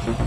વડોદરા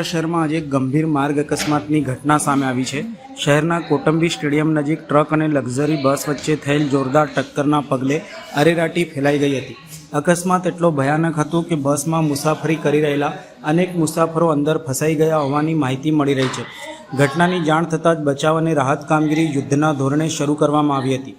શહેરમાં આજે એક ગંભીર માર્ગ અકસ્માતની ઘટના સામે આવી છે। શહેરના કોટંબી સ્ટેડિયમ નજીક ટ્રક અને લક્ઝરી બસ વચ્ચે થયેલ જોરદાર ટક્કરના પગલે અરેરાટી ફેલાઈ ગઈ હતી। અકસ્માત એટલો ભયાનક હતો કે બસમાં મુસાફરી કરી રહેલા અનેક મુસાફરો અંદર ફસાઈ ગયા હોવાની માહિતી મળી રહી છે। ઘટનાની જાણ થતાં જ બચાવ અને રાહત કામગીરી યુદ્ધના ધોરણે શરૂ કરવામાં આવી હતી।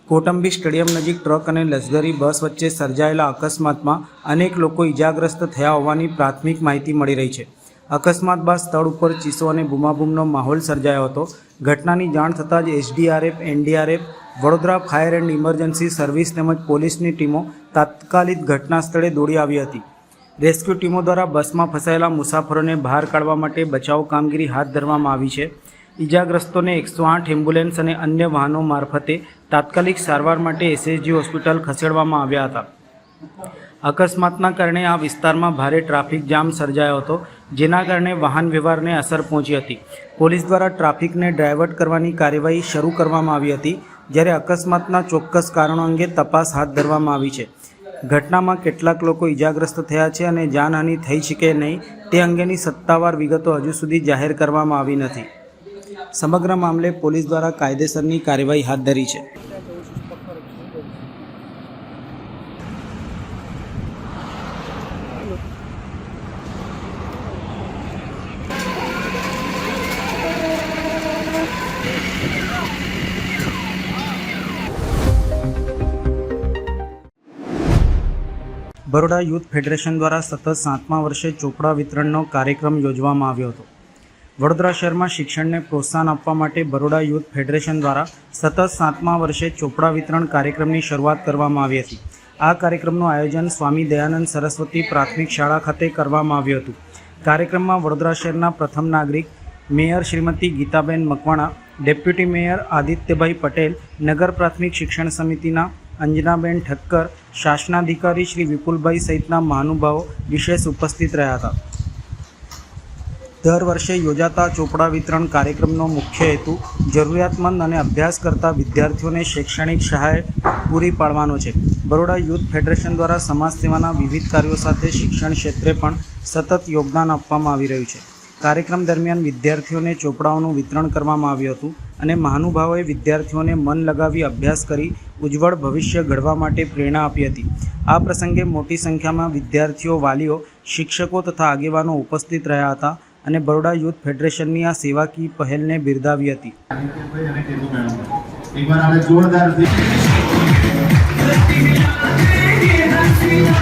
કોટંબી સ્ટેડિયમ નજીક ટ્રક અને લક્ઝરી બસ વચ્ચે સર્જાયેલા અકસ્માતમાં અનેક લોકો ઇજાગ્રસ્ત થયા હોવાની પ્રાથમિક માહિતી મળી રહી છે। અકસ્માત બાદ સ્થળ ઉપર ચીસો અને બૂમાબૂમનો માહોલ સર્જાયો હતો। ઘટનાની જાણ થતાં જ SDRF, NDRF, Vadodara fire and emergency service તેમજ પોલીસની ટીમો તાત્કાલિક ઘટના સ્થળે દોડી આવી હતી। રેસ્ક્યુ ટીમો દ્વારા બસમાં ફસાયેલા મુસાફરોને બહાર કાઢવા માટે બચાવ કામગીરી હાથ ધરવામાં આવી છે। ઇજાગ્રસ્તોને 108 એમ્બ્યુલન્સ અને અન્ય વાહનો મારફતે તાત્કાલિક સારવાર માટે એસએસજી હોસ્પિટલ ખસેડવામાં આવ્યા હતા। અકસ્માતના કારણે આ વિસ્તારમાં ભારે ટ્રાફિક જામ સર્જાયો હતો, જેના કારણે વાહન વ્યવહારને અસર પહોંચી હતી। પોલીસ દ્વારા ટ્રાફિકને ડાયવર્ટ કરવાની કાર્યવાહી શરૂ કરવામાં આવી હતી, જ્યારે અકસ્માતના ચોક્કસ કારણો અંગે તપાસ હાથ ધરવામાં આવી છે। ઘટનામાં કેટલાક લોકો ઇજાગ્રસ્ત થયા છે અને જાનહાનિ થઈ છે કે નહીં તે અંગેની સત્તાવાર વિગતો હજુ સુધી જાહેર કરવામાં આવી નથી। સમગ્ર મામલે પોલીસ દ્વારા કાયદેસરની કાર્યવાહી હાથ ધરી છે। બરોડા યુથ ફેડરેશન દ્વારા સતત 7મા વર્ષે ચોપડા વિતરણનો કાર્યક્રમ યોજવામાં આવ્યો હતો। વડોદરા શહેરમાં શિક્ષણને પ્રોત્સાહન આપવા માટે બરોડા યુથ ફેડરેશન દ્વારા સતત 7મા વર્ષે ચોપડા વિતરણ કાર્યક્રમની શરૂઆત કરવામાં આવી હતી। આ કાર્યક્રમનું આયોજન સ્વામી દયાનંદ સરસ્વતી પ્રાથમિક શાળા ખાતે કરવામાં આવ્યું હતું। કાર્યક્રમમાં વડોદરા શહેરના પ્રથમ નાગરિક mayor Shrimati Gitaben Makwana, deputy mayor Adityabhai Patel, નગર પ્રાથમિક શિક્ષણ સમિતિના અંજનાબેન ઠક્કર, શાસનાધિકારી શ્રી વિપુલભાઈ સહિતના મહાનુભાવો વિશેષ ઉપસ્થિત રહ્યા હતા। દર વર્ષે યોજાતા ચોપડા વિતરણ કાર્યક્રમનો મુખ્ય હેતુ જરૂરિયાતમંદ અને અભ્યાસ કરતા વિદ્યાર્થીઓને શૈક્ષણિક સહાય પૂરી પાડવાનો છે। બરોડા યુથ ફેડરેશન દ્વારા સમાજ સેવાના વિવિધ કાર્યો સાથે શિક્ષણ ક્ષેત્રે પણ સતત યોગદાન આપવામાં આવી રહ્યું છે। કાર્યક્રમ દરમિયાન વિદ્યાર્થીઓને ચોપડાઓનું વિતરણ કરવામાં આવ્યું હતું અને મહાનુભાવોએ વિદ્યાર્થીઓને મન લગાવી અભ્યાસ કરી ઉજ્જવળ ભવિષ્ય ઘડવા માટે પ્રેરણા આપી હતી। આ પ્રસંગે મોટી સંખ્યામાં વિદ્યાર્થીઓ, વાલીઓ, શિક્ષકો તથા આગેવાનો ઉપસ્થિત રહ્યા હતા અને બરોડા યુથ ફેડરેશનની આ સેવાકીય પહેલને બિરદાવી હતી।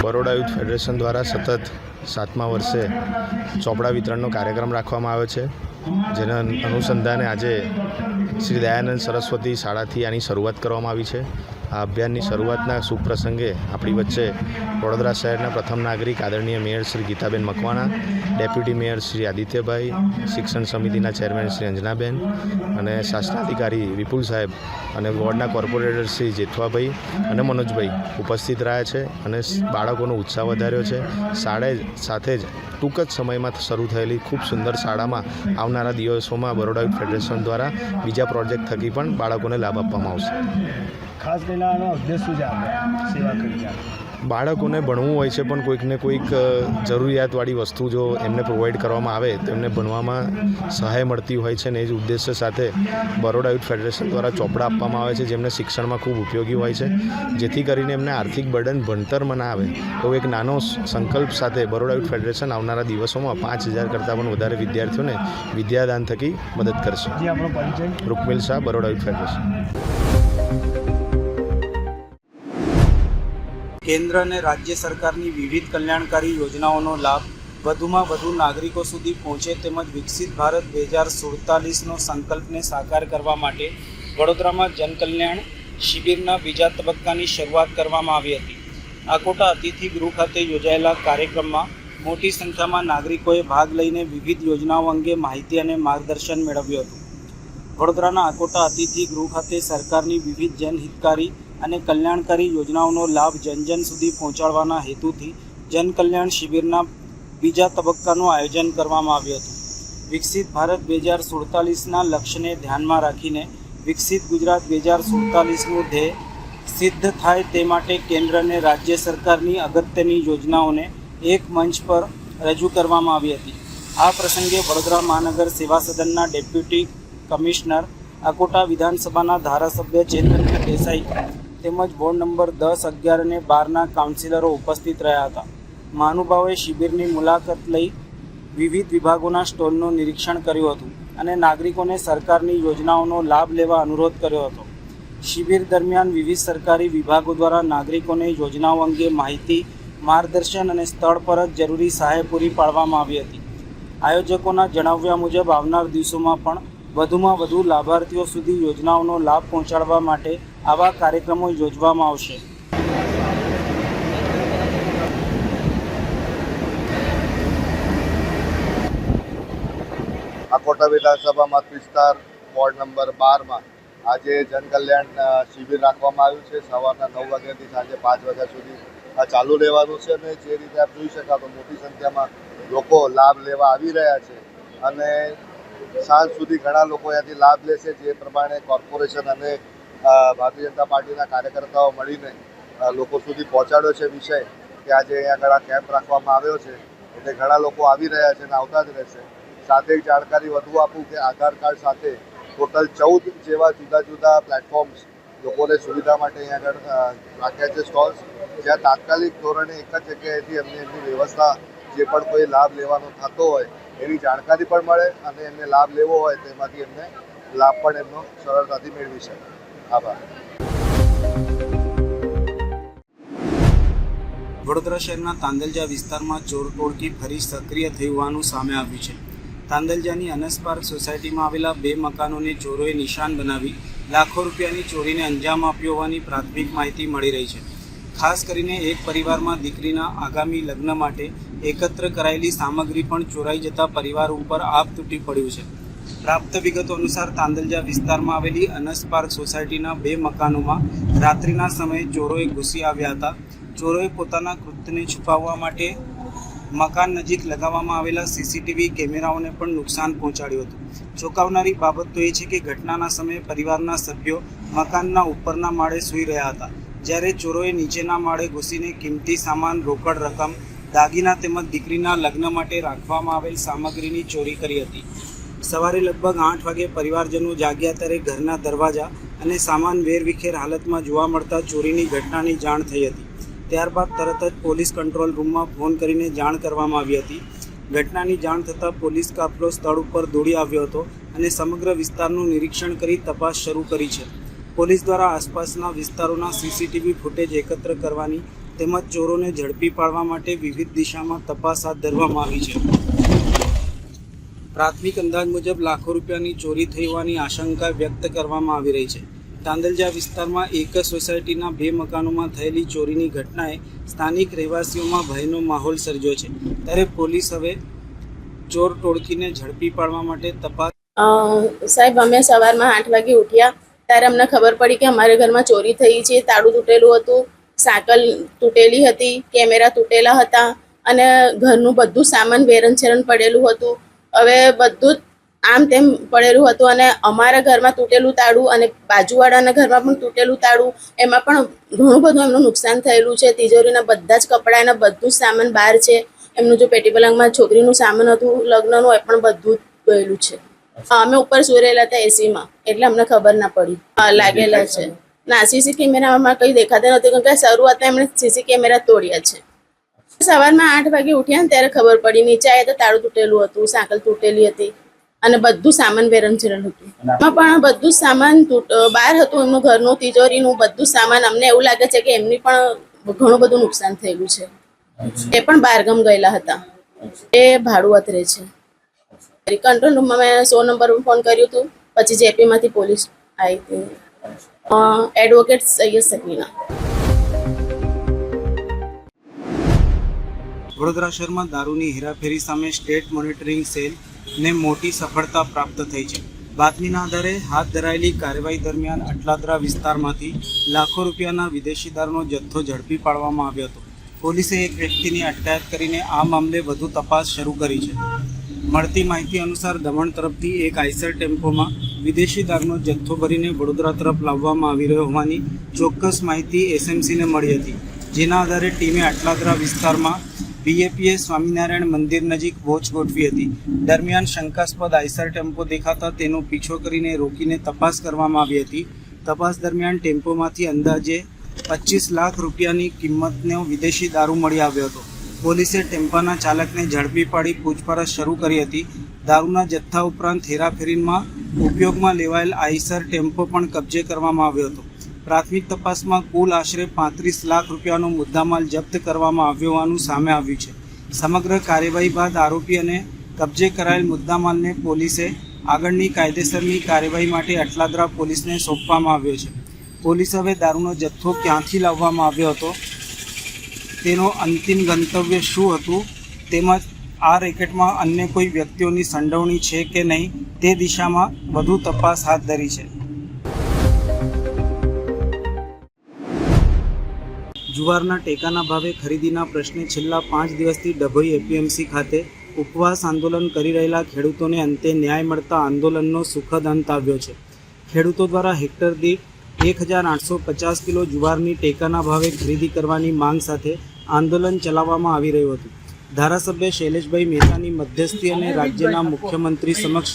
બરોડા યુથ ફેડરેશન દ્વારા સતત 7મા વર્ષે ચોપડા વિતરણનો કાર્યક્રમ રાખવામાં આવ્યો છે, જેના અનુસંધાને આજે શ્રી દયાનંદ સરસ્વતી શાળાથી આની શરૂઆત કરવામાં આવી છે। આ અભિયાનની શરૂઆતના શુભ પ્રસંગે આપણી વચ્ચે વડોદરા શહેરના પ્રથમ નાગરિક આદરણીય mayor Shri Gitaben Makwana, deputy mayor Shri Adityabhai, શિક્ષણ સમિતિના ચેરમેન શ્રી અંજનાબેન અને શાસનાધિકારી વિપુલ સાહેબ અને વોર્ડના કોર્પોરેટર શ્રી જેઠવાભાઈ અને મનોજભાઈ ઉપસ્થિત રહ્યા છે અને બાળકોનો ઉત્સાહ વધાર્યો છે। શાળાએ સાથે જ ટૂંક જ સમયમાં શરૂ થયેલી ખૂબ સુંદર શાળામાં આવનારા દિવસોમાં બરોડા યુથ ફેડરેશન દ્વારા બીજા પ્રોજેક્ટ થકી પણ બાળકોને લાભ આપવામાં આવશે। ખાસ કરીને આનો ઉદ્દેશ શું છે? આપણે સેવા કરી બાળકોને ભણવું હોય છે, પણ કોઈકને કોઈક જરૂરિયાતવાળી વસ્તુ જો એમને પ્રોવાઈડ કરવામાં આવે તો એમને ભણવામાં સહાય મળતી હોય છે ને એ જ ઉદ્દેશ્ય સાથે બરોડા યુથ ફેડરેશન દ્વારા ચોપડા આપવામાં આવે છે, જેમને શિક્ષણમાં ખૂબ ઉપયોગી હોય છે, જેથી કરીને એમને આર્થિક બર્ડન ભણતરમાં ના આવે। તો એક નાનો સંકલ્પ સાથે બરોડા યુથ ફેડરેશન આવનારા દિવસોમાં 5000 કરતાં પણ વધારે વિદ્યાર્થીઓને વિદ્યાદાન થકી મદદ કરશે। આપણો પરિચય? Rukmil Shah, Baroda youth federation. કેન્દ્ર અને રાજ્ય સરકારની વિવિધ કલ્યાણકારી યોજનાઓનો લાભ વધુમાં વધુ નાગરિકો સુધી પહોંચે તેમજ વિકસિત ભારત 2047નો સંકલ્પને સાકાર કરવા માટે વડોદરામાં જનકલ્યાણ શિબિરના બીજા તબક્કાની શરૂઆત કરવામાં આવી હતી। આકોટા અતિથિ ગૃહ ખાતે યોજાયેલા કાર્યક્રમમાં મોટી સંખ્યામાં નાગરિકોએ ભાગ લઈને વિવિધ યોજનાઓ અંગે માહિતી અને માર્ગદર્શન મેળવ્યું હતું। વડોદરાના આકોટા અતિથિ ગૃહ ખાતે સરકારની વિવિધ જનહિતકારી અને કલ્યાણકારી યોજનાઓનો લાભ જન સુધી પહોંચાડવાના હેતુથી જનકલ્યાણ શિબિરના બીજા તબક્કાનું આયોજન કરવામાં આવ્યું હતું. વિકસિત ભારત 2047ના લક્ષ્યને ધ્યાનમાં રાખીને વિકસિત ગુજરાત 2047નું ધ્યેય સિદ્ધ થાય તે માટે કેન્દ્ર અને રાજ્ય સરકારની અગત્યની યોજનાઓને એક મંચ પર રજૂ કરવામાં આવી હતી. આ પ્રસંગે વડોદરા મહાનગર સેવા સદનના ડેપ્યુટી કમિશનર, અકોટા વિધાનસભાના ધારાસભ્ય ચેતનભાઈ દેસાઈ તેમજ વોર્ડ નંબર 10, 11 અને 12ના કાઉન્સિલરો ઉપસ્થિત રહ્યા હતા. મહાનુભાવોએ શિબિરની મુલાકાત લઈ વિવિધ વિભાગોના સ્ટોલનું નિરીક્ષણ કર્યું હતું અને નાગરિકોને સરકારની યોજનાઓનો લાભ લેવા અનુરોધ કર્યો હતો. શિબિર દરમિયાન વિવિધ સરકારી વિભાગો દ્વારા નાગરિકોને યોજનાઓ અંગે માહિતી, માર્ગદર્શન અને સ્થળ પર જ જરૂરી સહાય પૂરી પાડવામાં આવી હતી. આયોજકોના જણાવ્યા મુજબ આવનાર દિવસોમાં પણ વધુમાં વધુ લાભાર્થીઓ સુધી યોજનાઓનો લાભ પહોંચાડવા માટે આવા કાર્યક્રમો યોજવામાં આવશે. અકોટા વિધાનસભા મત વિસ્તાર વોર્ડ નંબર 12માં આજે જનકલ્યાણ શિબિર રાખવામાં આવ્યું છે. સવારના 9 વાગ્યાથી સાંજે 5 વાગ્યા સુધી આ ચાલુ રહેવાનું છે અને જે રીતે આપ જોઈ શકો તો મોટી સંખ્યામાં લોકો લાભ લેવા આવી રહ્યા છે અને સાંજ સુધી ઘણા લોકો અહીંયાથી લાભ લેશે. જે પ્રમાણે કોર્પોરેશન અને ભારતીય જનતા પાર્ટીના કાર્યકર્તાઓ મળીને લોકો સુધી પહોંચાડ્યો છે વિષય કે આજે અહીંયા આગળ કેમ્પ રાખવામાં આવ્યો છે એટલે ઘણા લોકો આવી રહ્યા છે અને આવતા જ રહેશે. સાથે એક જાણકારી વધુ આપું કે આધાર કાર્ડ સાથે ટોટલ 14 જેવા જુદા જુદા પ્લેટફોર્મ્સ લોકોને સુવિધા માટે અહીંયા આગળ રાખ્યા છે સ્ટોલ્સ, જ્યાં તાત્કાલિક ધોરણે એક જ જગ્યાએથી એમની વ્યવસ્થા જે પણ કોઈ લાભ લેવાનો થતો હોય એની જાણકારી પણ મળે અને એમને લાભ લેવો હોય તેમાંથી એમને લાભ પણ એમનો સરળતાથી મેળવી શકે. આભાર. વડોદરા શહેરના તાંદલજા વિસ્તારમાં ચોર ટોળકી ફરી સક્રિય થઈ હોવાનું સામે આવ્યું છે. તાંદલજાની અનસ પાર્ક સોસાયટીમાં આવેલા 2 મકાનોને ચોરોએ નિશાન બનાવી લાખો રૂપિયાની ચોરીને અંજામ આપ્યો હોવાની પ્રાથમિક માહિતી મળી રહી છે. ખાસ કરીને એક પરિવારમાં દીકરીના આગામી લગ્ન માટે એકત્ર કરાયેલી સામગ્રી પણ ચોરાઈ જતા પરિવાર ઉપર આભ તૂટી પડ્યું છે. પ્રાપ્ત વિગતો અનુસાર તાંદલજા વિસ્તારમાં આવેલી અનસ પાર્ક સોસાયટીના 2 મકાનોમાં રાત્રિના સમયે ચોરોએ ઘૂસી આવ્યા હતા. ચોરોએ પોતાના કૃત્યને છુપાવવા માટે મકાન નજીક લગાવવામાં આવેલા સીસીટીવી કેમેરાઓને પણ નુકસાન પહોંચાડ્યું હતું. ચોંકાવનારી બાબત તો એ છે કે ઘટનાના સમયે પરિવારના સભ્યો મકાનના ઉપરના માળે સૂઈ રહ્યા હતા, જ્યારે ચોરોએ નીચેના માળે ઘૂસીને કિંમતી સામાન, રોકડ રકમ, દાગીના તેમજ દીકરીના લગ્ન માટે રાખવામાં આવેલ સામગ્રીની ચોરી કરી હતી. સવારે લગભગ 8 વાગે પરિવારજનો જાગ્યા ત્યારે ઘરના દરવાજા અને સામાન વેરવિખેર હાલતમાં જોવા મળતા ચોરીની ઘટનાની જાણ થઈ હતી. ત્યારબાદ તરત જ પોલીસ કંટ્રોલ રૂમમાં ફોન કરીને જાણ કરવામાં આવી હતી. ઘટનાની જાણ થતાં પોલીસ કાફલો સ્થળ ઉપર દોડી આવ્યો હતો અને સમગ્ર વિસ્તારનું નિરીક્ષણ કરી તપાસ શરૂ કરી છે. પોલીસ દ્વારા આસપાસના વિસ્તારોના સીસીટીવી ફૂટેજ એકત્ર કરવાની તેમજ ચોરોને ઝડપી પાડવા માટે વિવિધ દિશામાં તપાસ હાથ ધરવામાં આવી છે. પ્રાથમિક અંદાજ મુજબ લાખો રૂપિયાની ચોરી થઈ હોવાની આશંકા વ્યક્ત કરવામાં આવી રહી છે. તાંદલજા વિસ્તારમાં એક જ સોસાયટીના 2 મકાનોમાં થયેલી ચોરીની ઘટનાએ સ્થાનિક રહેવાસીઓમાં ભયનો માહોલ સર્જ્યો છે. ત્યારે પોલીસ હવે ચોર ટોળકીને ઝડપી પાડવા માટે તપાસ. સાહેબ, અમે સવારમાં 8 વાગે ઉઠ્યા ત્યારે અમને ખબર પડી કે અમારે ઘરમાં ચોરી થઈ છે. તાળું તૂટેલું હતું, સાયકલ તૂટેલી હતી, કેમેરા તૂટેલા હતા અને ઘરનું બધું સામાન વેરણછેરણ પડેલું હતું. હવે બધું જ આમ તેમ પડેલું હતું અને અમારા ઘરમાં તૂટેલું તાળું અને બાજુવાળાના ઘરમાં પણ તૂટેલું તાળું, એમાં પણ ઘણું બધું એમનું નુકસાન થયેલું છે. તિજોરીના બધા જ કપડાં એના બધું જ સામાન બહાર છે. એમનું જો પેટી પલંગમાં છોકરીનું સામાન હતું લગ્નનું, એ પણ બધું જ ગયેલું છે. અમે ઉપર સુઈ રહેલા હતા એસીમાં, એટલે અમને ખબર ના પડી. લાગેલા છે ના, સીસી કેમેરામાં કંઈ દેખાતા નથી, કેમ કે શરૂઆતમાં એમણે સીસી કેમેરા તોડ્યા છે. સવારમાં 8 વાગે ઉઠ્યા ને ત્યારે ખબર પડી. નીચે આવ્યા તો તાળું તૂટેલું હતું, સાયકલ તૂટેલી હતી અને બધું સામાન વેરણછેરણ હતું. એમાં પણ બધું સામાન બહાર હતું, એમનું ઘરનું, તિજોરીનું બધું સામાન. અમને એવું લાગે છે કે એમની પણ ઘણું બધું નુકસાન થયેલું છે. એ પણ બહારગામ ગયેલા હતા. એ ભાડુઆત રહે છે. કંટ્રોલ રૂમમાં મેં 100 નંબર પર ફોન કર્યું હતું. પછી જેપીમાંથી પોલીસ આવી હતી. એડવોકેટ સૈયદ સકીના. વડોદરા શહેરમાં દારૂની હેરાફેરી સામે સ્ટેટ મોનિટરિંગ સેલને મોટી સફળતા પ્રાપ્ત થઈ છે. બાતમીના આધારે હાથ ધરાયેલી કાર્યવાહી દરમિયાન અટલાદરા વિસ્તારમાંથી લાખો રૂપિયાના વિદેશી દારૂનો જથ્થો ઝડપી પાડવામાં આવ્યો હતો. પોલીસે એક વ્યક્તિની અટકાયત કરીને આ મામલે વધુ તપાસ શરૂ કરી છે. મળતી માહિતી અનુસાર દમણ તરફથી એક આઈસર ટેમ્પોમાં વિદેશી દારૂનો જથ્થો ભરીને વડોદરા તરફ લાવવામાં આવી રહ્યો હોવાની ચોક્કસ માહિતી એસએમસીને મળી હતી. જેના આધારે ટીમે આટલાદરા વિસ્તારમાં બીએપીએ સ્વામિનારાયણ મંદિર નજીક વોચ ગોઠવી હતી. દરમિયાન શંકાસ્પદ આઈસર ટેમ્પો દેખાતા તેનો પીછો કરીને રોકીને તપાસ કરવામાં આવી હતી. તપાસ દરમિયાન ટેમ્પોમાંથી અંદાજે 25 લાખ રૂપિયાની કિંમતનો વિદેશી દારૂ મળી આવ્યો હતો. પોલીસે ટેમ્પાના ચાલકને ઝડપી પાડી પૂછપરછ શરૂ કરી હતી. દારૂના જથ્થા ઉપરાંત હેરાફેરીમાં ઉપયોગમાં લેવાયેલ આઈસર ટેમ્પો પણ કબજે કરવામાં આવ્યો હતો. પ્રાથમિક તપાસમાં કુલ આશરે 35 લાખ રૂપિયાનો મુદ્દામાલ જપ્ત કરવામાં આવ્યો હોવાનું સામે આવ્યું છે. સમગ્ર કાર્યવાહી બાદ આરોપી અને કબજે કરાયેલ મુદ્દામાલને પોલીસે આગળની કાયદેસરની કાર્યવાહી માટે અટલાદરા પોલીસને સોંપવામાં આવ્યો છે. પોલીસ હવે દારૂનો જથ્થો ક્યાંથી લાવવામાં આવ્યો હતો, તેનો અંતિમ ગંતવ્ય શું હતું, તેમજ આ રેકેટમાં અન્ય કોઈ વ્યક્તિઓની સંડોવણી છે કે નહીં તે દિશામાં વધુ તપાસ હાથ ધરી છે. જુવારના ટેકાના ભાવે ખરીદીના પ્રશ્ને છેલ્લા 5 દિવસથી ડભોઈ એપીએમસી ખાતે ઉપવાસ આંદોલન કરી રહેલા ખેડૂતોને અંતે ન્યાય મળતા આંદોલનનો સુખદ અંત આવ્યો છે. ખેડૂતો દ્વારા હેક્ટર દીઠ 1850 કિલો જુવારની ટેકાના ભાવે ખરીદી કરવાની માંગ સાથે આંદોલન ચલાવવામાં આવી રહ્યું હતું. ધારાસભ્ય શૈલેષભાઈ મહેતાની મધ્યસ્થી અને રાજ્યના મુખ્યમંત્રી સમક્ષ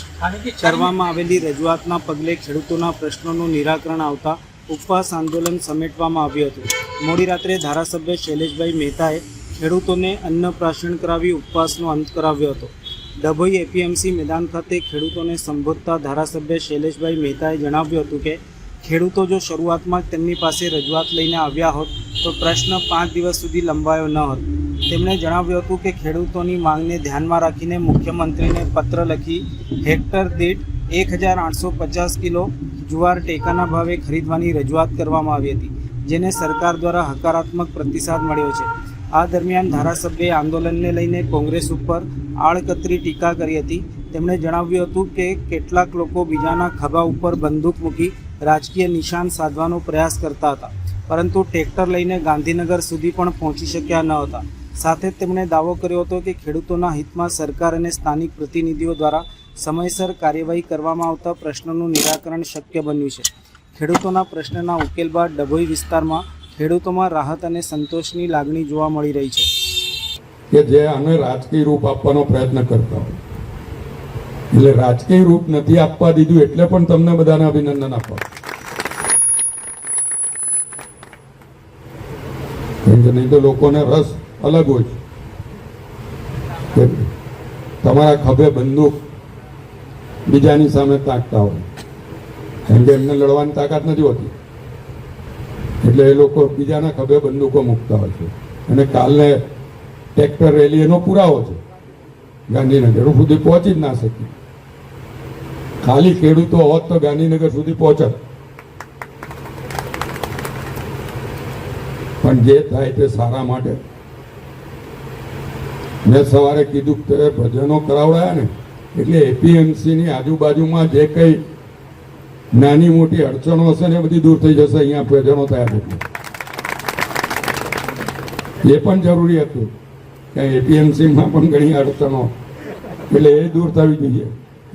કરવામાં આવેલી રજૂઆતના પગલે ખેડૂતોના પ્રશ્નોનું નિરાકરણ આવતા ઉપવાસ આંદોલન સમેટવામાં આવ્યું હતું. મોડી રાત્રે ધારાસભ્ય શૈલેષભાઈ મહેતાએ ખેડૂતોને અન્નપ્રાશન કરાવી ઉપવાસનો અંત કરાવ્યો હતો. ડભોઈ એપીએમસી મેદાન ખાતે ખેડૂતોને સંબોધતા ધારાસભ્ય શૈલેષભાઈ મહેતાએ જણાવ્યું હતું કે ખેડૂતો જો શરૂઆતમાં તેમની પાસે રજૂઆત લઈને આવ્યા હોત તો પ્રશ્ન 5 દિવસ સુધી લંબાયો ન હોત. તેમણે જણાવ્યું હતું કે ખેડૂતોની માંગને ધ્યાનમાં રાખીને મુખ્યમંત્રીને પત્ર લખી હેક્ટર દીઠ 1850 કિલો જુવાર ટેકાના ભાવે ખરીદવાની રજૂઆત કરવામાં આવી હતી, જેને સરકાર દ્વારા હકારાત્મક પ્રતિસાદ મળ્યો છે. આ દરમિયાન ધારાસભ્યએ આંદોલનને લઈને કોંગ્રેસ ઉપર આડકતરી ટીકા કરી હતી. તેમણે જણાવ્યું હતું કે કેટલાક લોકો બીજાના ખભા ઉપર બંદૂક મૂકી રાજકીય નિશાન સાધવાનો પ્રયાસ કરતા હતા, પરંતુ ટ્રેક્ટર લઈને ગાંધીનગર સુધી પણ પહોંચી શક્યા ન હતા. સાથે જ તેમણે દાવો કર્યો હતો કે ખેડૂતોના હિતમાં સરકાર અને સ્થાનિક પ્રતિનિધિઓ દ્વારા સમયસર કાર્યવાહી કરવામાં આવતા પ્રશ્નોનું નિરાકરણ શક્ય બન્યું છે. ખેડૂતોના પ્રશ્નના ઉકેલ બાદ ડભોઈ વિસ્તારમાં ખેડૂતોમાં રાહત અને સંતોષની લાગણી જોવા મળી રહી છે. કે જે આને રાજકીય રૂપ આપવાનો પ્રયત્ન કરતા હોય, એટલે રાજકીય રૂપ નથી આપવા દીધું એટલે પણ તમને બધાને અભિનંદન આપો. નહીં તો લોકોને રસ અલગ હોય છે, તમારા ખભે બંદૂક બીજાની સામે તાકતા હોય, કેમ કે એમને લડવાની તાકાત નથી હોતી, એટલે એ લોકો બીજાના ખભે બંદૂકો મૂકતા હોય છે. અને કાલે ટ્રેક્ટર રેલી એનો પુરાવો છે. ગાંધીનગર સુધી પહોંચી જ ના શકી. ખાલી ખેડૂતો હોત તો ગાંધીનગર સુધી પહોંચત. પણ જે થાય તે સારા માટે. મેં સવારે કીધું કે ભજનો કરાવડાયા ને, એટલે એપીએમસીની આજુબાજુમાં જે કંઈ નાની મોટી અડચણો હશે ને એ બધી દૂર થઈ જશે. અહીંયા ભજનો થયા છે એ પણ જરૂરી હતું કે એપીએમસીમાં પણ ઘણી અડચણો, એટલે એ દૂર થવી જોઈએ.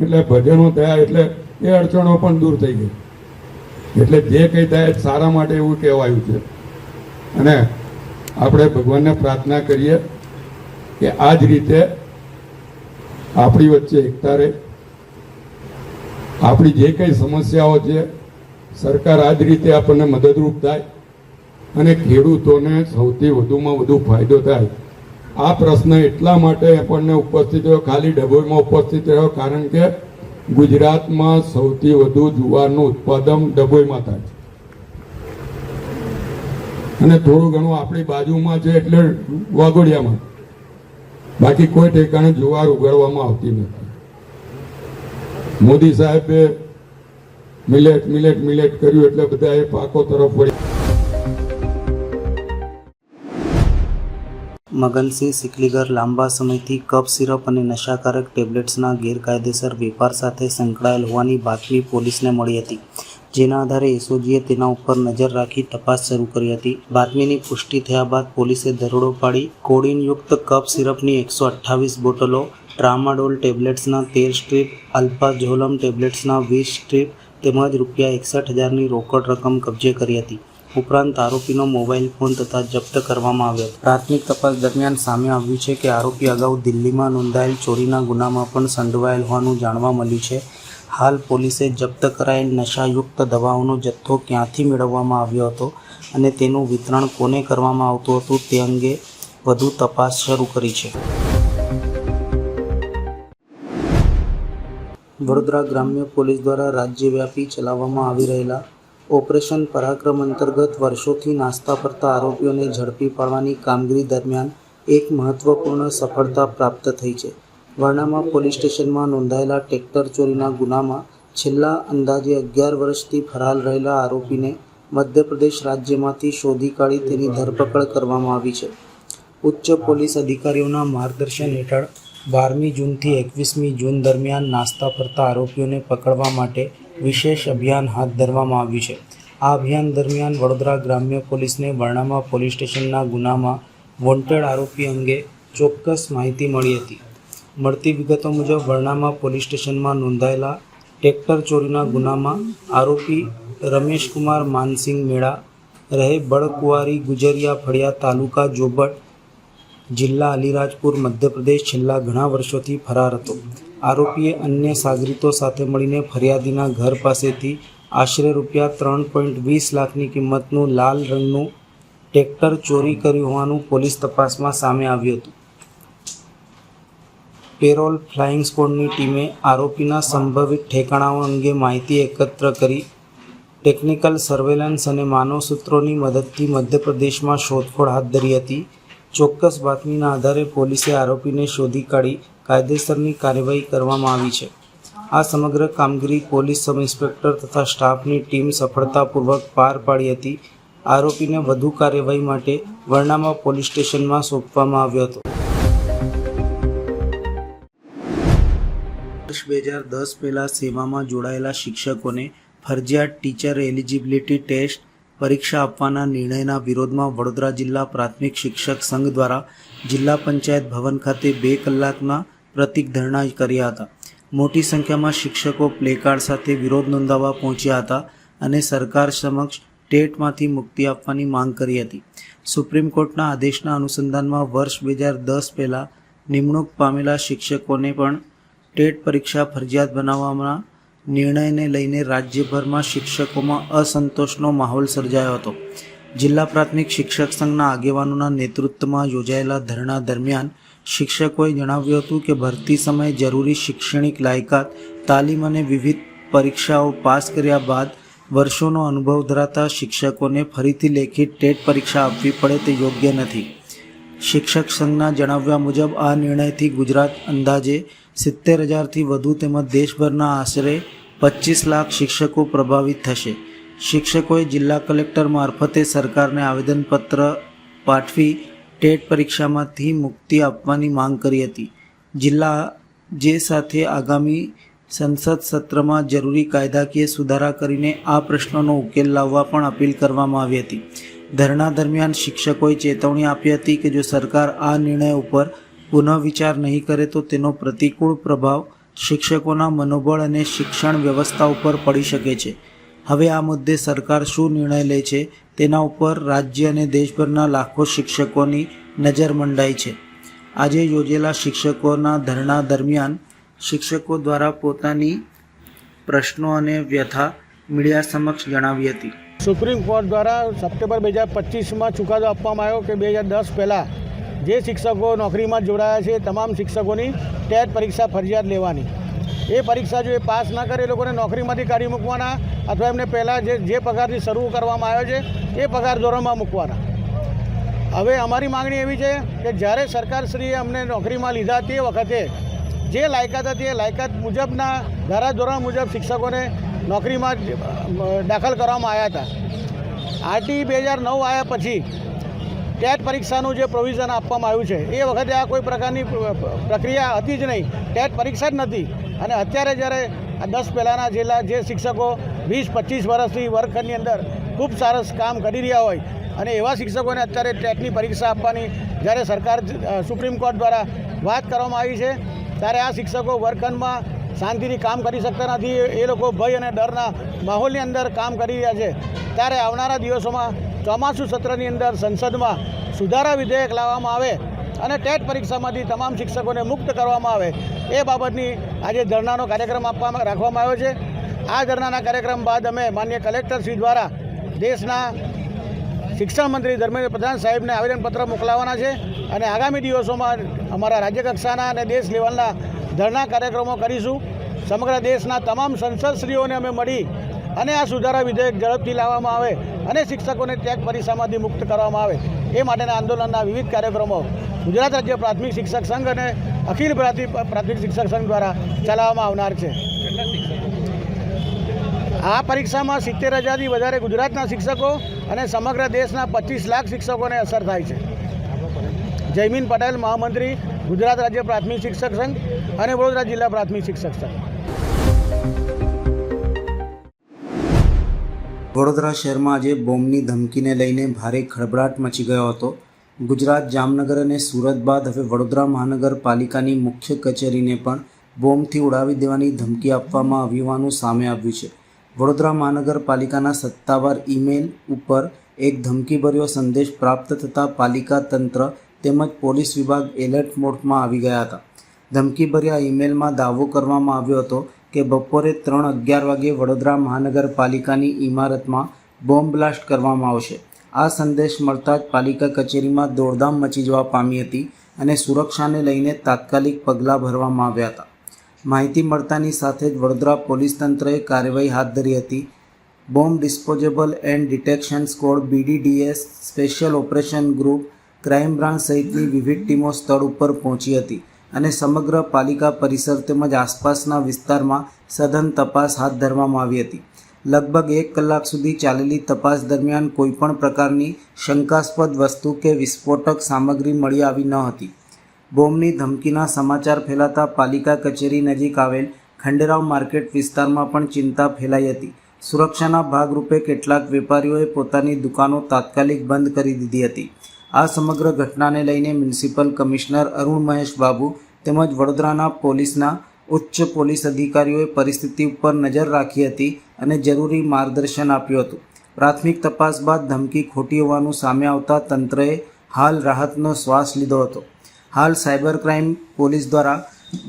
એટલે ભજનો થયા એટલે એ અડચણો પણ દૂર થઈ ગઈ. એટલે જે કંઈ થાય સારા માટે એવું કહેવાયું છે. અને આપણે ભગવાનને પ્રાર્થના કરીએ કે આ જ રીતે આપણી વચ્ચે એકતા રહે. આપણી જે કંઈ સમસ્યાઓ છે સરકાર આ જ રીતે આપણને મદદરૂપ થાય અને ખેડૂતોને સૌથી વધુમાં વધુ ફાયદો થાય. આ પ્રશ્ન એટલા માટે આપણને ઉપસ્થિત થયો, ખાલી ડભોઈમાં ઉપસ્થિત રહ્યો, કારણ કે ગુજરાતમાં સૌથી વધુ જુવારનું ઉત્પાદન ડભોઈમાં થાય છે. અને થોડું ઘણું આપણી બાજુમાં છે એટલે વાઘોડિયામાં, બાકી કોઈ ઠેકાણે જુવાર ઉગાડવામાં આવતી નથી. મોદી સાહેબે મિલેટ મિલેટ મિલેટ કર્યું એટલે બધા એ પાકો તરફ વળી. મગનસિંહ સિકલીગર લાંબા સમયથી કફ સિરપ અને નશાકારક ટેબ્લેટ્સના ગેરકાયદેસર વેપાર સાથે સંકળાયેલ હોવાની બાતમી પોલીસને મળી હતી. જેના આધારે એસઓજીએ તેના ઉપર નજર રાખી તપાસ શરૂ કરી હતી. બાતમીની પુષ્ટિ થયા બાદ પોલીસે દરોડો પાડી કોડીનયુક્ત કફ સિરપની 128 બોટલો, ટ્રામાડોલ ટેબ્લેટ્સના 13 સ્ટ્રીપ, અલ્પાઝોલમ ટેબ્લેટ્સના 20 સ્ટ્રીપ તેમજ રૂપિયા 61,000ની રોકડ રકમ કબજે કરી હતી. ઉપરાંત આરોપીનો મોબાઈલ ફોન તથા જપ્ત કરવામાં આવ્યો હતો. પ્રાથમિક તપાસ દરમિયાન સામે આવ્યું છે કે આરોપી અગાઉ દિલ્હીમાં નોંધાયેલ ચોરીના ગુનામાં પણ સંડોવાયેલ હોવાનું જાણવા મળ્યું છે. હાલ પોલીસે જપ્ત કરાયેલ નશાયુક્ત દવાઓનો જથ્થો ક્યાંથી મેળવવામાં આવ્યો હતો અને તેનું વિતરણ કોને કરવામાં આવતું હતું તે અંગે વધુ તપાસ શરૂ કરી છે. વડોદરા ગ્રામ્ય પોલીસ દ્વારા રાજ્યવ્યાપી ચલાવવામાં આવી રહેલા ઓપરેશન પરાક્રમ અંતર્ગત વર્ષોથી નાસ્તા ફરતા આરોપીઓને ઝડપી પાડવાની કામગીરી દરમિયાન એક મહત્વપૂર્ણ સફળતા પ્રાપ્ત થઈ છે. વર્ણામાં પોલીસ સ્ટેશનમાં નોંધાયેલા ટ્રેક્ટર ચોરીના ગુનામાં છેલ્લા અંદાજે 11 વર્ષથી ફરાર રહેલા આરોપીને મધ્યપ્રદેશ રાજ્યમાંથી શોધી કાઢી તેની ધરપકડ કરવામાં આવી છે. ઉચ્ચ પોલીસ અધિકારીઓના માર્ગદર્શન હેઠળ 12મી જૂનથી 21મી જૂન દરમિયાન નાસ્તા ફરતા આરોપીઓને પકડવા માટે વિશેષ અભિયાન હાથ ધરવામાં આવ્યું છે. આ અભિયાન દરમિયાન વડોદરા ગ્રામ્ય પોલીસને વર્ણામાં પોલીસ સ્ટેશનના ગુનામાં વોન્ટેડ આરોપી અંગે ચોક્કસ માહિતી મળી હતી. મળતી વિગતો મુજબ વર્ણામાં પોલીસ સ્ટેશનમાં નોંધાયેલા ટ્રેક્ટર ચોરીના ગુનામાં આરોપી રમેશકુમાર માનસિંગ મેળા રહે બળકુવારી ગુજરિયા ફળિયા તાલુકા જોબટ જિલ્લા અલીરાજપુર મધ્યપ્રદેશ છેલ્લા ઘણા વર્ષોથી ફરાર હતો. આરોપીએ અન્ય સાગરીતો સાથે મળીને ફરિયાદીના ઘર પાસેથી આશરે રૂપિયા 3.20 લાખની કિંમતનું લાલ રંગનું ટ્રેક્ટર ચોરી કર્યું હોવાનું પોલીસ તપાસમાં સામે આવ્યું હતું. પેરોલ ફ્લાઇંગ સ્ક્વોડની ટીમે આરોપીના સંભવિત ઠેકાણાઓ અંગે માહિતી એકત્ર કરી ટેકનિકલ સર્વેલન્સ અને માનવ સૂત્રોની મદદથી મધ્યપ્રદેશમાં શોધખોળ હાથ ધરી હતી. ચોક્કસ બાતમીના આધારે પોલીસે આરોપીને શોધી કાઢી કાયદેસરની કાર્યવાહી કરવામાં આવી છે. આ સમગ્ર કામગીરી પોલીસ સબ ઇન્સ્પેક્ટર તથા સ્ટાફની ટીમ સફળતાપૂર્વક પાર પાડી હતી. આરોપીને વધુ કાર્યવાહી માટે વર્ણામાં પોલીસ સ્ટેશનમાં સોંપવામાં આવ્યો હતો. વર્ષ 2010 પહેલાં સેવામાં જોડાયેલા શિક્ષકોને ફરજિયાત ટીચર એલિજિબિલિટી ટેસ્ટ પરીક્ષા આપવાના નિર્ણયના વિરોધમાં વડોદરા જિલ્લા પ્રાથમિક શિક્ષક સંઘ દ્વારા જિલ્લા પંચાયત ભવન ખાતે 2 કલાકના પ્રતિક ધરણા કર્યા હતા. મોટી સંખ્યામાં શિક્ષકો પ્લેકાર્ડ સાથે વિરોધ નોંધાવવા પહોંચ્યા હતા અને સરકાર સમક્ષ ટેટમાંથી મુક્તિ આપવાની માંગ કરી હતી. સુપ્રીમ કોર્ટના આદેશના અનુસંધાનમાં વર્ષ 2010 પહેલાં નિમણૂક પામેલા શિક્ષકોને પણ ટેટ પરીક્ષા ફરજિયાત બનાવવાના નિર્ણયને લઈને રાજ્યભરમાં શિક્ષકોમાં અસંતોષનો માહોલ સર્જાયો હતો. જિલ્લા પ્રાથમિક શિક્ષક સંઘના આગેવાનોના નેતૃત્વમાં યોજાયેલા ધરણા દરમિયાન શિક્ષકોએ જણાવ્યું હતું કે ભરતી સમયે જરૂરી શૈક્ષણિક લાયકાત, તાલીમ અને વિવિધ પરીક્ષાઓ પાસ કર્યા બાદ વર્ષોનો અનુભવ ધરાવતા શિક્ષકોને ફરીથી લેખિત ટેટ પરીક્ષા આપવી પડે તે યોગ્ય નથી. શિક્ષક સંઘના જણાવ્યા મુજબ આ નિર્ણયથી ગુજરાત અંદાજે 70,000થી વધુ તેમજ દેશભરના આશરે 25 લાખ શિક્ષકો પ્રભાવિત થશે. શિક્ષકોએ જિલ્લા કલેક્ટર મારફતે સરકારને આવેદનપત્ર પાઠવી ટેટ પરીક્ષામાંથી મુક્તિ આપવાની માંગ કરી હતી. જિલ્લા જે સાથે આગામી સંસદ સત્રમાં જરૂરી કાયદાકીય સુધારા કરીને આ પ્રશ્નોનો ઉકેલ લાવવા પણ અપીલ કરવામાં આવી હતી. ધરણા દરમિયાન શિક્ષકોએ ચેતવણી આપી હતી કે જો સરકાર આ નિર્ણય ઉપર પુનઃવિચાર નહીં કરે તો તેનો પ્રતિકૂળ પ્રભાવ શિક્ષકોના મનોબળ અને શિક્ષણ વ્યવસ્થા ઉપર પડી શકે છે. હવે આ મુદ્દે સરકાર શું નિર્ણય લે છે તેના ઉપર રાજ્ય અને દેશભરના લાખો શિક્ષકોની નજર મંડાઈ છે. આજે યોજેલા શિક્ષકોના ધરણા દરમિયાન શિક્ષકો દ્વારા પોતાની પ્રશ્નો અને વ્યથા મીડિયા સમક્ષ જણાવી હતી. સુપ્રીમ કોર્ટ દ્વારા સપ્ટેમ્બર 2025માં ચુકાદો આપવામાં આવ્યો કે 2010 પહેલાં જે શિક્ષકો નોકરીમાં જોડાયા છે તમામ શિક્ષકોની ટેટ પરીક્ષા ફરજિયાત લેવાની. એ પરીક્ષા જો એ પાસ ના કરે એ લોકોને નોકરીમાંથી કાઢી મૂકવાના અથવા એમને પહેલાં જે પગારથી શરૂ કરવામાં આવ્યો છે એ પગાર ધોરણમાં મૂકવાના. હવે અમારી માગણી એવી છે કે જ્યારે સરકારશ્રીએ અમને નોકરીમાં લીધા તે વખતે જે લાયકાત હતી એ લાયકાત મુજબના ધારાધોરણ મુજબ શિક્ષકોને નોકરીમાં દાખલ કરવામાં આવ્યા હતા. આરટી 2009 આવ્યા પછી ટેટ પરીક્ષાનું જે પ્રોવિઝન આપવામાં આવ્યું છે એ વખતે આ કોઈ પ્રકારની પ્રક્રિયા હતી જ નહીં, ટેટ પરીક્ષા જ નથી. અને અત્યારે જ્યારે આ 10 પહેલાંના જે શિક્ષકો 20-25 વર્ષથી વર્ગખંડની અંદર ખૂબ સરસ કામ કરી રહ્યા હોય અને એવા શિક્ષકોને અત્યારે ટેટની પરીક્ષા આપવાની જ્યારે સરકાર સુપ્રીમ કોર્ટ દ્વારા વાત કરવામાં આવી છે ત્યારે આ શિક્ષકો વર્ગખંડમાં શાંતિથી કામ કરી શકતા નથી. એ લોકો ભય અને ડરના માહોલની અંદર કામ કરી રહ્યા છે. ત્યારે આવનારા દિવસોમાં ચોમાસુ સત્રની અંદર સંસદમાં સુધારા વિધેયક લાવવામાં આવે અને ટેટ પરીક્ષામાંથી તમામ શિક્ષકોને મુક્ત કરવામાં આવે એ બાબતની આજે ધરણાનો કાર્યક્રમ રાખવામાં આવ્યો છે. આ ધરણાના કાર્યક્રમ બાદ અમે માનનીય કલેક્ટર શ્રી દ્વારા દેશના શિક્ષણ મંત્રી ધર્મેન્દ્ર પ્રધાન સાહેબને આવેદનપત્ર મોકલાવવાના છે અને આગામી દિવસોમાં અમારા રાજ્ય કક્ષાના અને દેશ લેવલના ધરણા કાર્યક્રમો કરીશું. સમગ્ર દેશના તમામ સંસદશ્રીઓને અમે મળી અને આ સુધારા વિધેયક ઝડપથી લાવવામાં આવે અને શિક્ષકોને ટેટ પરીક્ષામાંથી મુક્ત કરવામાં આવે એ માટેના આંદોલનના વિવિધ કાર્યક્રમો ગુજરાત રાજ્ય પ્રાથમિક શિક્ષક સંઘ અને અખિલ ભારતીય પ્રાથમિક શિક્ષક સંઘ દ્વારા ચલાવવામાં આવનાર છે. આ પરીક્ષામાં 70,000થી વધારે ગુજરાતના શિક્ષકો અને સમગ્ર દેશના 25 લાખ શિક્ષકોને અસર થાય છે. જયમીન પટેલ, મહામંત્રી, ગુજરાત રાજ્ય પ્રાથમિક શિક્ષક સંઘ અને વડોદરા જિલ્લા પ્રાથમિક શિક્ષક સંઘ. વડોદરા શહેરમાં આજે બોમ્બની ધમકીને લઈને ભારે ખળભળાટ મચી ગયો હતો. ગુજરાત, જામનગર અને સુરત બાદ હવે વડોદરા મહાનગરપાલિકાની મુખ્ય કચેરીને પણ બોમ્બથી ઉડાવી દેવાની ધમકી આપવામાં આવી હોવાનું સામે આવ્યું છે. વડોદરા મહાનગરપાલિકાના સત્તાવાર ઈમેલ ઉપર એક ધમકીભર્યો સંદેશ પ્રાપ્ત થતાં પાલિકા તંત્ર તેમજ પોલીસ વિભાગ એલર્ટ મોડમાં આવી ગયા હતા. ધમકીભર્યા ઈમેલમાં દાવો કરવામાં આવ્યો હતો કે બપોરે 3:11 વાગ્યે વડોદરા મહાનગરપાલિકાની ઇમારતમાં બોમ્બ બ્લાસ્ટ કરવામાં આવશે. આ સંદેશ મળતા જ પાલિકા કચેરીમાં દોડધામ મચી જવા પામી હતી અને સુરક્ષાને લઈને તાત્કાલિક પગલાં ભરવામાં આવ્યા હતા. માહિતી મળતાની સાથે જ વડોદરા પોલીસ તંત્રએ કાર્યવાહી હાથ ધરી હતી. Bomb disposable and detection squad BDDS, special operation group, crime branch સહિતની વિવિધ ટીમો સ્થળ ઉપર પહોંચી હતી અને સમગ્ર પાલિકા પરિસર તેમજ આસપાસના વિસ્તારમાં સઘન તપાસ હાથ ધરવામાં આવી હતી. લગભગ 1 કલાક સુધી ચાલેલી તપાસ દરમિયાન કોઈપણ પ્રકારની શંકાસ્પદ વસ્તુ કે વિસ્ફોટક સામગ્રી મળી આવી ન હતી. બોમ્બની ધમકીના સમાચાર ફેલાતા પાલિકા કચેરી નજીક આવેલ ખંડેરાવ માર્કેટ વિસ્તારમાં પણ ચિંતા ફેલાઈ હતી. સુરક્ષાના ભાગરૂપે કેટલાક વેપારીઓએ પોતાની દુકાનો તાત્કાલિક બંધ કરી દીધી હતી. આ સમગ્ર ઘટનાને લઈને મ્યુનિસિપલ કમિશનર અરુણ મહેશ બાબુ તેમજ વડોદરાના પોલીસના ઉચ્ચ પોલીસ અધિકારીઓએ પરિસ્થિતિ ઉપર નજર રાખી હતી અને જરૂરી માર્ગદર્શન આપ્યું હતું. પ્રાથમિક તપાસ બાદ ધમકી ખોટી હોવાનું સામે આવતા તંત્રએ હાલ રાહતનો શ્વાસ લીધો હતો. હાલ સાયબર ક્રાઇમ પોલીસ દ્વારા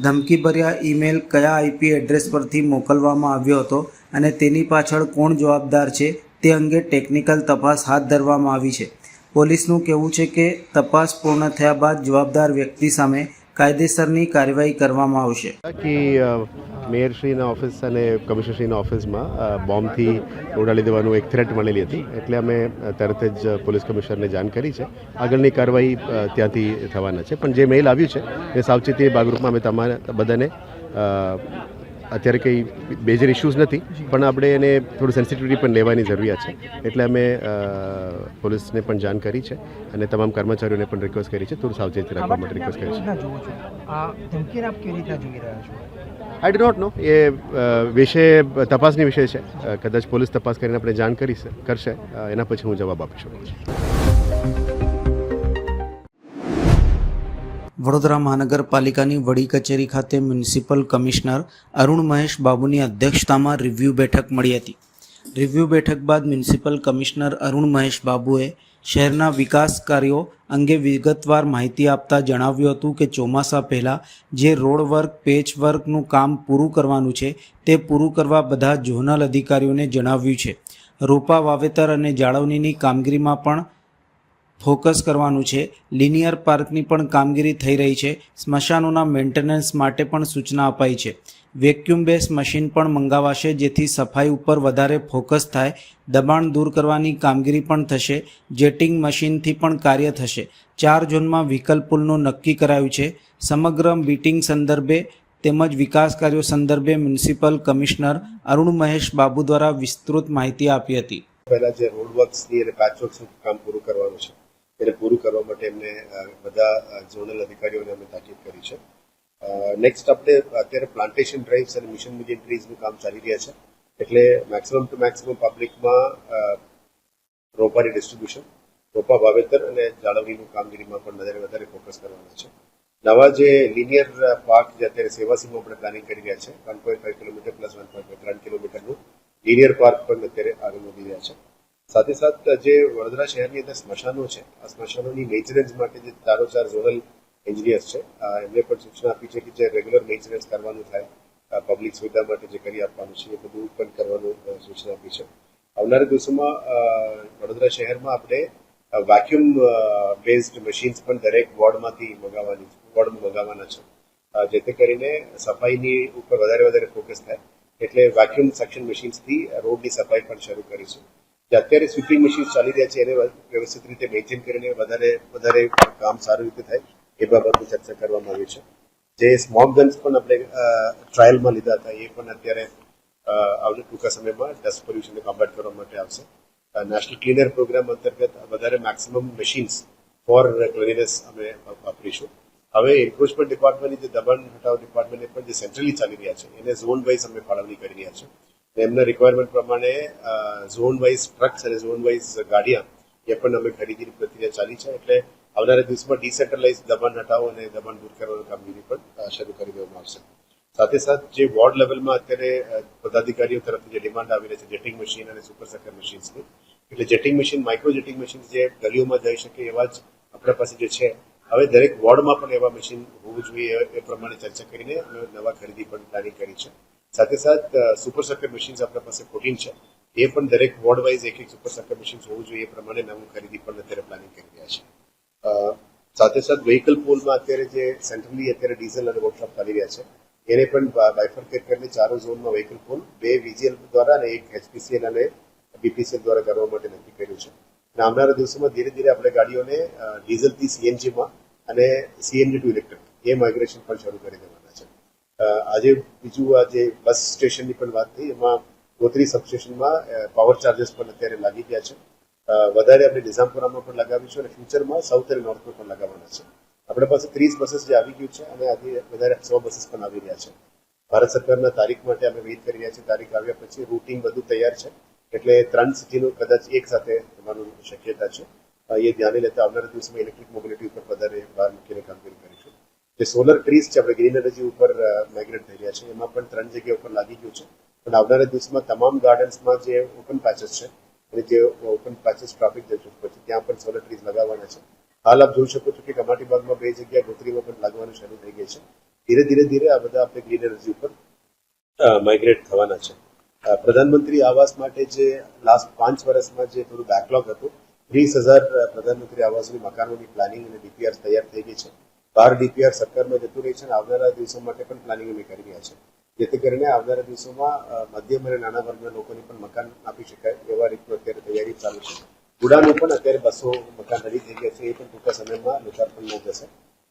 ધમકીભર્યા ઈમેલ કયા IP એડ્રેસ પરથી મોકલવામાં આવ્યો હતો અને તેની પાછળ કોણ જવાબદાર છે તે અંગે ટેકનિકલ તપાસ હાથ ધરવામાં આવી છે. પોલીસનું કહેવું છે કે તપાસ પૂર્ણ થયા બાદ જવાબદાર વ્યક્તિ સામે કાયદેસરની કાર્યવાહી કરવામાં આવશે. કે મેયરશ્રીના ઓફિસ અને કમિશનરશ્રીના ઓફિસમાં બોમ્બથી ઉડાડી દેવાનું એક થ્રેટ મળેલી હતી એટલે અમે તરત જ પોલીસ કમિશનરને જાણ કરી છે. આગળની કાર્યવાહી ત્યાંથી થવાના છે. પણ જે મેઇલ આવ્યું છે એ સાવચેતી ભાગરૂપમાં અમે તમારા બધાને અત્યારે કંઈ મેજર ઇશ્યુઝ નથી પણ આપણે એને થોડું સેન્સિટિવિટી પણ લેવાની જરૂરિયાત છે એટલે અમે પોલીસને પણ જાણ કરી છે અને તમામ કર્મચારીઓને પણ રિક્વેસ્ટ કરી છે થોડું સાવચેતી રાખવા માટે રિક્વેસ્ટ કરી છે. આઈ ડુ નોટ નો એ વિષય તપાસની વિષય છે. કદાચ પોલીસ તપાસ કરીને આપણે જાણ કરશે એના પછી હું જવાબ આપી શકું છું. વડોદરા મહાનગરપાલિકાની વડી કચેરી ખાતે મ્યુનિસિપલ કમિશનર અરુણ મહેશ બાબુની અધ્યક્ષતામાં રિવ્યૂ બેઠક મળી હતી. રિવ્યૂ બેઠક બાદ મ્યુનિસિપલ કમિશનર અરુણ મહેશ બાબુએ શહેરના વિકાસ કાર્યો અંગે વિગતવાર માહિતી આપતા જણાવ્યું હતું કે ચોમાસા પહેલાં જે રોડ વર્ક, પેચ વર્કનું કામ પૂરું કરવાનું છે તે પૂરું કરવા બધા ઝોનલ અધિકારીઓને જણાવ્યું છે. રોપા વાવેતર અને જાળવણીની કામગીરીમાં પણ ફોકસ કરવાનું છે. લિનિયર પાર્કની પણ કામગીરી થઈ રહી છે. સ્મશાનોના મેન્ટેનન્સ માટે પણ સૂચના અપાઈ છે. વેક્યુમ બેઝ મશીન પણ મંગાવાશે જેથી સફાઈ ઉપર વધારે ફોકસ થાય. દબાણ દૂર કરવાની કામગીરી પણ થશે. જેટિંગ મશીનથી પણ કાર્ય થશે. 4 ઝોનમાં વ્હીકલ પુલનું નક્કી કરાયું છે. સમગ્ર મીટિંગ સંદર્ભે તેમજ વિકાસ કાર્યો સંદર્ભે મ્યુનિસિપલ કમિશનર અરુણ મહેશ બાબુ દ્વારા વિસ્તૃત માહિતી આપી હતી. પહેલા જે રોડ વર્ક્સની અને પેચ વર્ક્સનું કામ પૂરું કરવાનું છે એને પૂરું કરવા માટે એમને બધા ઝોનલ અધિકારીઓને અમે તાકીદ કરી છે નેક્સ્ટ આપણે અત્યારે પ્લાન્ટેશન ડ્રાઇવ્સ અને મિશન મિલિયન ટ્રીઝનું કામ ચાલી રહ્યા છે, એટલે મેક્સિમમ ટુ મેક્સિમમ પબ્લિકમાં રોપાની ડિસ્ટ્રીબ્યુશન, રોપા વાવેતર અને જાળવણીનું કામગીરીમાં પણ વધારે ફોકસ કરવાના છે. નવા જે લિનિયર પાર્ક જે અત્યારે સેવાસીમાં આપણે પ્લાનિંગ કરી રહ્યા છે, 1.5 કિલોમીટર પ્લસ 1.3 કિલોમીટરનું લિનિયર પાર્ક પણ અત્યારે આગળ વધી રહ્યા છે. સાથે જે વડોદરા શહેરની અંદર સ્મશાનો છે, આ સ્મશાનોની મેન્ટેનન્સ માટે જે 4 ઝોનલ એન્જિનિયર્સ છે, એમને પણ સૂચના આપી છે કે જે રેગ્યુલર મેન્ટેનન્સ કરવાનું થાય, પબ્લિક સુવિધા માટે જે કરી આપવાનું છે એ બધું પણ કરવાનું સૂચના આપી છે. આવનારા દિવસોમાં વડોદરા શહેરમાં આપણે વેક્યુમ બેઝડ મશીન્સ પણ દરેક વોર્ડમાં મંગાવવાના છે, જેથી કરીને સફાઈની ઉપર વધારે ફોકસ થાય. એટલે વેક્યુમ સેક્શન મશીન્સથી રોડની સફાઈ પણ શરૂ કરીશું. જે અત્યારે સ્વીપિંગ મશીન્સ ચાલી રહ્યા છે એને વ્યવસ્થિત રીતે મેન્ટેન કરીને વધારે કામ સારી રીતે થાય એ બાબતની ચર્ચા કરવામાં આવી છે. જે સ્મોક ગન્સ પણ આપણે ટ્રાયલમાં લીધા હતા એ પણ અત્યારે આવનાર ટૂંકા સમયમાં ડસ્ટ પોલ્યુશનને કોમ્બેટ કરવા માટે આવશે. નેશનલ ક્લીનર પ્રોગ્રામ અંતર્ગત વધારે મેક્સિમમ મશીન્સ ફોર ક્લીનનેસ અમે વાપરીશું. હવે એન્ક્રોચમેન્ટ ડિપાર્ટમેન્ટની જે દબાણ હટાવ ડિપાર્ટમેન્ટ પણ જે સેન્ટ્રલી ચાલી રહ્યા છે એને ઝોન વાઇઝ અમે ફાળવણી કરી રહ્યા છીએ. એમના રિક્વાયરમેન્ટ પ્રમાણે ઝોન વાઇઝ ટ્રક્સ અને ઝોન વાઇઝ ગાડીਆਂ એ પણ અમે ખરીદીની પ્રક્રિયા ચાલી છે. એટલે આવનારા દિવસમાં ડિસેન્ટ્રલાઇઝ દબાણ હટાવો અને દબાણ દૂર કરવાની કામગીરી પણ શરૂ કરી દેવામાં આવશે. સાથે જે વોર્ડ લેવલમાં અત્યારે પદાધિકારીઓ તરફથી જે ડિમાન્ડ આવી રહી છે જેટિંગ મશીન અને સુપર સકર મશીન્સની, એટલે jetting machine, micro jetting machine જે ગલીઓમાં જઈ શકે એવા જ આપણા પાસે જે છે, હવે દરેક વોર્ડમાં પણ એવા મશીન હોવું જોઈએ એ પ્રમાણે ચર્ચા કરીને અમે નવા ખરીદી પણ પ્લાનિંગ કરી છે. સાથે સુપર સકર મશીન્સ આપણા પાસે 14 છે, એ પણ દરેક વોર્ડ વાઇઝ એક સુપર સકર મશીન હોવું જોઈએ એ પ્રમાણે નવું ખરીદી પણ અત્યારે પ્લાનિંગ કરી રહ્યા છે. સાથે વ્હીકલ પૂલમાં અત્યારે જે સેન્ટ્રલી અત્યારે ડીઝલ અને વર્કશોપ ચાલી રહ્યા છે એને પણ બાયફર્કેટ કરીને 4 ઝોનમાં વ્હીકલ પૂલ 2 VGL દ્વારા અને 1 HPCL અને BPCL દ્વારા કરવા માટે નક્કી કર્યું છે. અને આવનારા દિવસોમાં ધીરે આપણે ગાડીઓને ડીઝલથી CNGમાં અને CNG to electric A migration પણ શરૂ કરી દેવાના છે. આજે બીજું આજે બસ સ્ટેશનની પણ વાત થઈ, એમાં ગોત્રી સબસ્ટેશનમાં પાવર ચાર્જર્સ પણ અત્યારે લાગી ગયા છે. વધારે આપણે નિઝામપુરામાં પણ લગાવીશું અને ફ્યુચરમાં સાઉથ અને નોર્થમાં પણ લગાવવાના છે. આપણા પાસે 30 બસીસ જે આવી ગયું છે અને આજે વધારે 100 બસીસ પણ આવી રહ્યા છે. ભારત સરકારના તારીખ માટે અમે વેઇટ કરી રહ્યા છીએ. તારીખ આવ્યા પછી રૂટિંગ બધું તૈયાર છે, એટલે 3 સિટીનું કદાચ એક સાથે થવાનું શક્યતા છે. એ ધ્યાને લેતા આવનારા દિવસમાં ઇલેક્ટ્રિક મોબિલિટી ઉપર વધારે ભાર મૂકીને કામગીરી કરીશું. જે સોલર ટ્રીઝ છે આપણે ગ્રીન એનર્જી ઉપર માઇગ્રેટ થઈ રહ્યા છે, એમાં પણ 3 જગ્યા ઉપર લાગી ગયું છે. પણ આવનારા દિવસમાં તમામ ગાર્ડન્સમાં જે ઓપન પેચેસ છે અને જે ઓપન પેચેસ ટ્રાફિક જશું પછી ત્યાં પણ સોલર ટ્રીઝ લગાવવાના છે. હાલ આપ જોઈ શકો છો કે કમાટી બાગમાં 2 જગ્યા ગોત્રીમાં પણ લાગવાનું શરૂ થઈ ગઈ છે. ધીરે આ બધા આપણે ગ્રીન એનર્જી ઉપર માઇગ્રેટ થવાના છે. પ્રધાનમંત્રી આવાસ માટે જે લાસ્ટ 5 વર્ષમાં જે થોડું બેકલોગ હતું, 30,000 પ્રધાનમંત્રી આવાસની મકાનોની પ્લાનિંગ અને DPR તૈયાર થઈ ગઈ છે. 12 DPR સરકારમાં જતું રહી છે અને આવનારા દિવસો માટે પણ પ્લાનિંગ અમે કરી રહ્યા છે, જેથી કરીને આવનારા દિવસોમાં મધ્યમ અને નાના વર્ગના લોકોને પણ મકાન આપી શકાય એવા રીતનું અત્યારે તૈયારી ચાલુ છે. ઉડાનું પણ અત્યારે 200 મકાન રેડી થઈ ગયા છે, એ પણ ટૂંકા સમયમાં લોકાર્પણમાં જશે.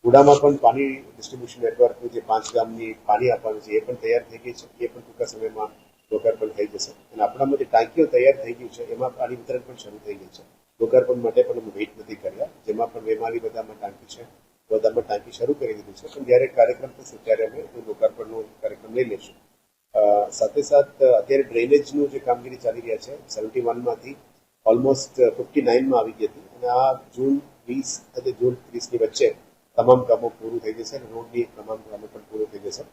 ઉડામાં પણ પાણી ડિસ્ટ્રીબ્યુશન નેટવર્કનું જે 5 ગામની પાણી આપવાનું છે એ પણ તૈયાર થઈ ગઈ છે, એ પણ ટૂંકા સમયમાં લોકાર્પણ થઈ જશે. અને આપણામાં જે ટાંકીઓ તૈયાર થઈ ગયું છે એમાં પાણી વિતરણ પણ શરૂ થઈ ગયું છે. લોકાર્પણ માટે પણ અમે વેઇટ નથી કર્યા, જેમાં પણ વેમાલી બધામાં ટાંકી છે, બધામાં ટાંકી શરૂ કરી દીધી છે. પણ જ્યારે કાર્યક્રમ થશે ત્યારે અમે લોકાર્પણનો કાર્યક્રમ લઈ લઈશું. સાથે અત્યારે ડ્રેનેજનું જે કામગીરી ચાલી રહ્યા છે, 71માંથી ઓલમોસ્ટ 59માં આવી ગઈ હતી અને આ જૂન 20 અને જૂન 30ની વચ્ચે તમામ કામો પૂરું થઈ જશે અને રોડની તમામ કામો પણ પૂરું થઈ જશે.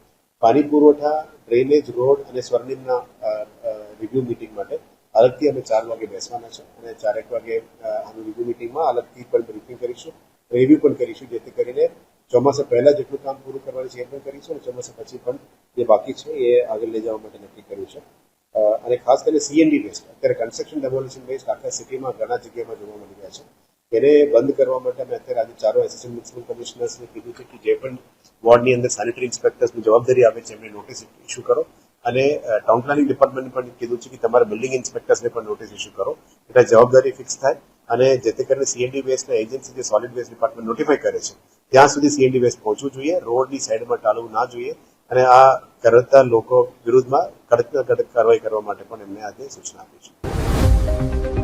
પાણી પુરવઠા, ડ્રેનેજ, રોડ અને સ્વર્ણિમના રિવ્યુ મિટિંગ માટે અલગથી અમે 4 વાગે બેસવાના છે અને 4 વાગે આનું રિવ્યુ મિટિંગમાં અલગથી પણ બ્રીફિંગ કરીશું, રિવ્યુ પણ કરીશું, જેથી કરીને ચોમાસા પહેલા જેટલું કામ પૂરું કરવાનું છે એ પણ કરીશું અને ચોમાસા પછી પણ જે બાકી છે એ આગળ લઈ જવા માટે નક્કી કર્યું છે. અને ખાસ કરીને CND વેસ્ટ, અત્યારે કન્સ્ટ્રક્શન ડેમોલિશન વેસ્ટ આખા સિટીમાં ઘણા જગ્યામાં જોવા મળી રહ્યા છે. એને બંધ કરવા માટે અમે અત્યારે આજે 4 એસિસ્ટન્ટ મ્યુનિસિપલ કમિશનર્સને કીધું છે કે જે પણ વોર્ડની અંદર સેનિટરી ઇન્સ્પેક્ટર્સની જવાબદારી આવે છે એમને નોટિસ ઇસ્યુ કરો અને ટાઉન પ્લાનિંગ ડિપાર્ટમેન્ટને પણ કીધું છે કે તમારા બિલ્ડિંગ ઇન્સ્પેક્ટર્સને પણ નોટિસ ઇસ્યુ કરો, એટલે જવાબદારી ફિક્સ થાય અને જેથી કરીને CND વેસ્ટના એજન્સી જે સોલિડ વેસ્ટ ડિપાર્ટમેન્ટ નોટિફાઈ કરે છે ત્યાં સુધી CND વેસ્ટ પહોંચવું જોઈએ, રોડની સાઈડમાં ટાળવું ના જોઈએ અને આ કરતા લોકો વિરુદ્ધમાં કડક કાર્યવાહી કરવા માટે પણ એમને આજે સૂચના આપી છે.